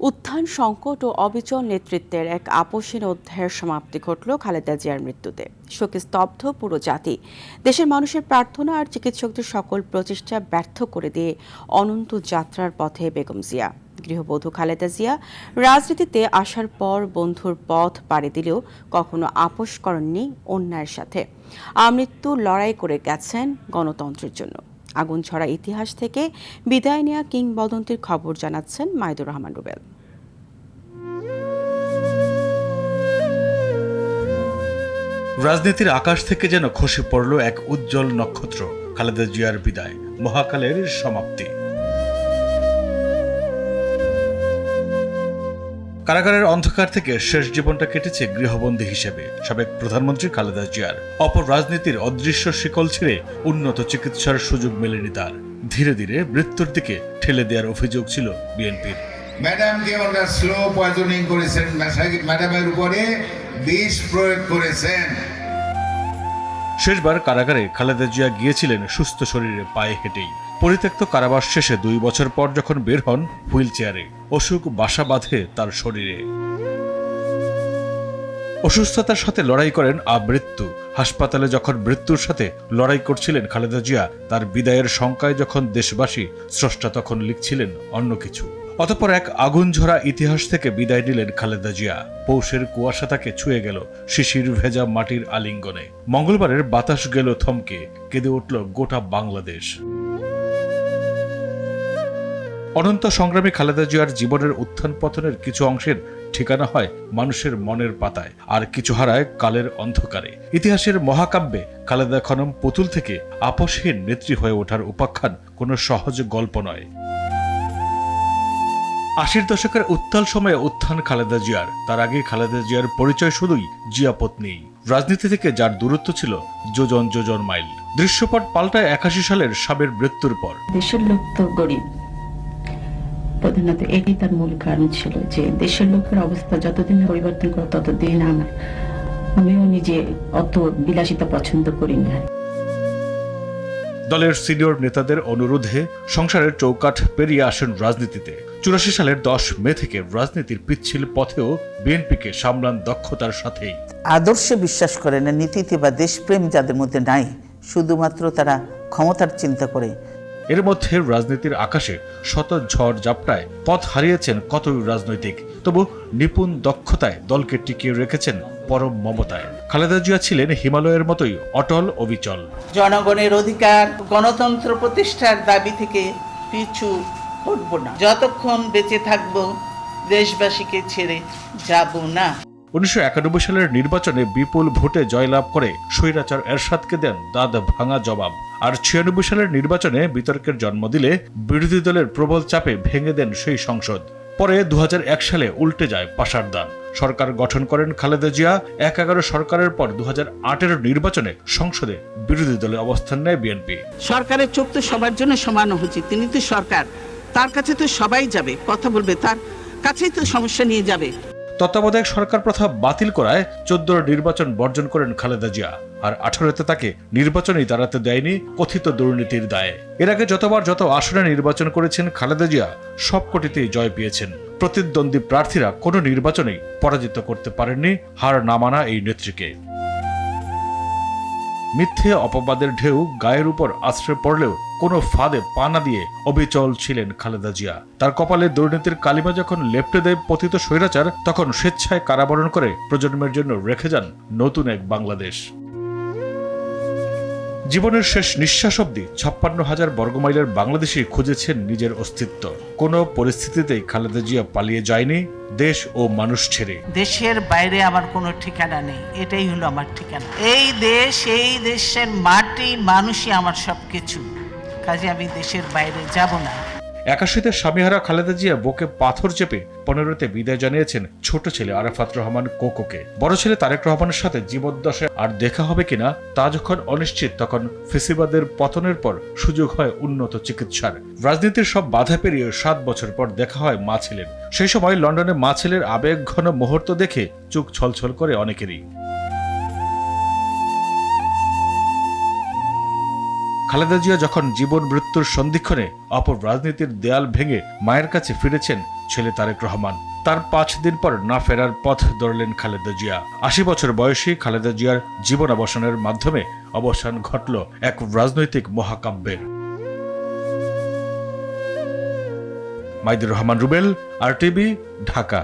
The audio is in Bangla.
উত্থান সংকট ও অবিচল নেতৃত্বের এক আপসহীন অধ্যায়ের সমাপ্তি ঘটল খালেদা জিয়ার মৃত্যুতে। শোকে স্তব্ধ পুরো জাতি। দেশের মানুষের প্রার্থনা আর চিকিৎসকদের সকল প্রচেষ্টা ব্যর্থ করে দিয়ে অনন্ত যাত্রার পথে বেগম জিয়া। গৃহবধূ খালেদা জিয়া রাজনীতিতে আসার পর বন্ধুর পথ পাড়ি দিলেও কখনো আপোষ করেননি অন্যায়ের সাথে। আমৃত্যু লড়াই করে গেছেন গণতন্ত্রের জন্য। আগুন ছড়া ইতিহাস থেকে বিদায় নেয়া কিংবদন্তির খবর জানাচ্ছেন মাইদুর রহমান রুবেল। রাজনীতির আকাশ থেকে যেন খসে পড়ল এক উজ্জ্বল নক্ষত্র। খালেদা জিয়ার বিদায়, মহাকালের সমাপ্তি। কারাগারের অন্ধকার থেকে শেষ জীবনটা কেটেছে গৃহবন্দী হিসেবে সাবেক প্রধানমন্ত্রী খালেদা জিয়ার। অপর রাজনীতির অদৃশ্য শিকল ছিঁড়ে উন্নত চিকিৎসার সুযোগ মেলেনি তার। ধীরে ধীরে মৃত্যুর দিকে ঠেলে দেওয়ার অভিযোগ ছিল বিএনপির। ম্যাডামকে ওরা স্লো পয়জনিং করেছেন, ম্যাডামের উপরে বিষ প্রয়োগ করেছেন। শেষবার কারাগারে খালেদা জিয়া গিয়েছিলেন সুস্থ শরীরে, পায়ে হেঁটেই। পরিত্যক্ত কারাবাস শেষে 2 বছর পর যখন বের হন হুইল চেয়ারে, অসুখ বাসা বাঁধে তার শরীরে। অসুস্থতার সাথে লড়াই করেন আমৃত্যু। হাসপাতালে যখন মৃত্যুর সাথে লড়াই করছিলেন খালেদা জিয়া, তার বিদায়ের শঙ্কায় যখন দেশবাসী, স্রষ্টা তখন লিখছিলেন অন্য কিছু। অতঃপর এক আগুন ঝরা ইতিহাস থেকে বিদায় নিলেন খালেদা জিয়া। পৌষের কুয়াশা তাকে ছুঁয়ে গেল শিশির ভেজা মাটির আলিঙ্গনে। মঙ্গলবারের বাতাস গেল থমকে, কেঁদে উঠল গোটা বাংলাদেশ। অনন্ত সংগ্রামী খালেদা জিয়ার জীবনের উত্থান পতনের কিছু অংশের ঠিকানা হয় মানুষের মনের পাতায়, আর কিছু হারায় কালের অন্ধকারে। ইতিহাসের মহাকাব্যে খালেদা খনম পুতুল থেকে আপসহীন নেত্রী হয়ে ওঠার উপাখ্যান কোনো সহজ গল্প নয়। 80-র দশকের উত্তাল সময়ে উত্থান খালেদা জিয়ার। তার আগে খালেদা জিয়ার পরিচয় শুধুই জিয়া পত্নী। রাজনীতি থেকে যার দূরত্ব ছিল যোজন যোজন মাইল। দৃশ্যপট পাল্টায় 81 সালের সাবের মৃত্যুর পর। দেশের লোক তো গরিব, প্রধানত এটি তার মূল কারণ ছিল যে দেশের লোকের অবস্থা যতদিন পরিবর্তন করে ততদিন আমিও নিজে অত বিলাসিতা পছন্দ করি না। দলের সিনিয়র নেতাদের অনুরোধে সংসারের চৌকাঠ পেরিয়ে আসেন রাজনীতিতে। 84 সালের 10 মে থেকে রাজনীতির পিচ্ছিল পথেও বিএনপিকে সামলান দক্ষতার সাথেই। আদর্শে বিশ্বাস করে না, নীতিতে বা দেশপ্রেম যাদের মধ্যে নাই, শুধুমাত্র তারা ক্ষমতার চিন্তা করে। এর মধ্যে রাজনীতির আকাশে শত ঝড় ঝাপটায় পথ হারিয়েছেন কতই রাজনৈতিক, তবু নিপুণ দক্ষতায় দলকে টিকিয়ে রেখেছেন পরম মমতায়। খালেদা জিয়া ছিলেন হিমালয়ের মতোই অটল অবিচল। জনগণের অধিকার, গণতন্ত্র প্রতিষ্ঠার দাবি থেকে পিছু হটব না। যতক্ষণ বেঁচে থাকব দেশবাসীকে ছেড়ে যাব না। 1991 সালের নির্বাচনে বিপুল ভোটে জয়লাভ করে স্বৈরাচার এরশাদকে দেন দাঁত ভাঙা জবাব। আর 96 সালের নির্বাচনে বিতর্কের জন্ম দিলে বিরোধী দলের প্রবল চাপে ভেঙে দেন সেই সংসদ। পরে 2001 সালে উল্টে যায় পাশার দান। সরকার গঠন করেন খালেদা জিয়া। 11 সরকারের পর 2008-এর নির্বাচনে সংসদে বিরোধী দলের অবস্থান নেয় বিএনপি। সরকারের চোখ তো সবার জন্য সমান উচিত। তিনি তো সরকার, তার কাছে তো সবাই যাবে, কথা বলবে, তার কাছেই তো সমস্যা নিয়ে যাবে। তত্ত্বাবধায়ক সরকার প্রথা বাতিল করায় 14 নির্বাচন বর্জন করেন খালেদা জিয়া। আর 18-তে তাকে নির্বাচনেই দাঁড়াতে দেয়নি কথিত দুর্নীতির দায়ে। এর আগে যতবার যত আসনে নির্বাচন করেছেন খালেদা জিয়া, সবকটিতেই জয় পেয়েছেন। প্রতিদ্বন্দ্বী প্রার্থীরা কোনো নির্বাচনেই পরাজিত করতে পারেননি হার না মানা এই নেত্রীকে। মিথ্যে অপবাদের ঢেউ গায়ের উপর আশ্রয় পড়লেও কোনো ফাঁদে পা না দিয়ে অবিচল ছিলেন খালেদা জিয়া। তার কপালে দুর্নীতির কালিমা যখন লেপ্টে দেয় পতিত স্বৈরাচার, তখন স্বেচ্ছায় কারাবরণ করে প্রজন্মের জন্য রেখে যান নতুন এক বাংলাদেশ। জীবনের শেষ নিঃশ্বাস অবধি 56,000 বর্গমাইলের বাংলাদেশি খুঁজেছেন নিজের অস্তিত্ব। কোনো পরিস্থিতিতেই খালেদা জিয়া পালিয়ে যায়নি দেশ ও মানুষ ছেড়ে। দেশের বাইরে আমার কোনো ঠিকানা নেই, এটাই হলো আমার ঠিকানা। এই দেশ, এই দেশের মাটি, মানুষই আমার সবকিছু। কাজে আমি দেশের বাইরে যাব না। 81-তে স্বামীহারা খালেদা জিয়া বুকে পাথর চেপে 15-তে বিদায় জানিয়েছেন ছোট ছেলে আরাফাত রহমান কোকোকে। বড় ছেলে তারেক রহমানের সাথে জীবদ্দশায় আর দেখা হবে কিনা তা যখন অনিশ্চিত, তখন ফেসিবাদের পতনের পর সুযোগ হয় উন্নত চিকিৎসার। রাজনীতির সব বাধা পেরিয়ে 7 বছর পর দেখা হয় মা ছেলের। সেই সময় লন্ডনে মা ছেলের আবেগ ঘন মুহূর্ত দেখে চোখ ছলছল করে অনেকেরই। খালেদা জিয়া যখন জীবন মৃত্যুর সন্ধিক্ষণে অপর রাজনীতির দেয়াল ভেঙে মায়ের কাছে ফিরেছেন, ছেলে তারেক রহমান। তার 5 দিন পর না ফেরার পথ ধরলেন খালেদা জিয়া। 80 বছর বয়সী খালেদা জিয়ার জীবনাবসানের মাধ্যমে অবসান ঘটল এক রাজনৈতিক মহাকাব্যের। মাইদুর রহমান রুবেল, RTV, ঢাকা।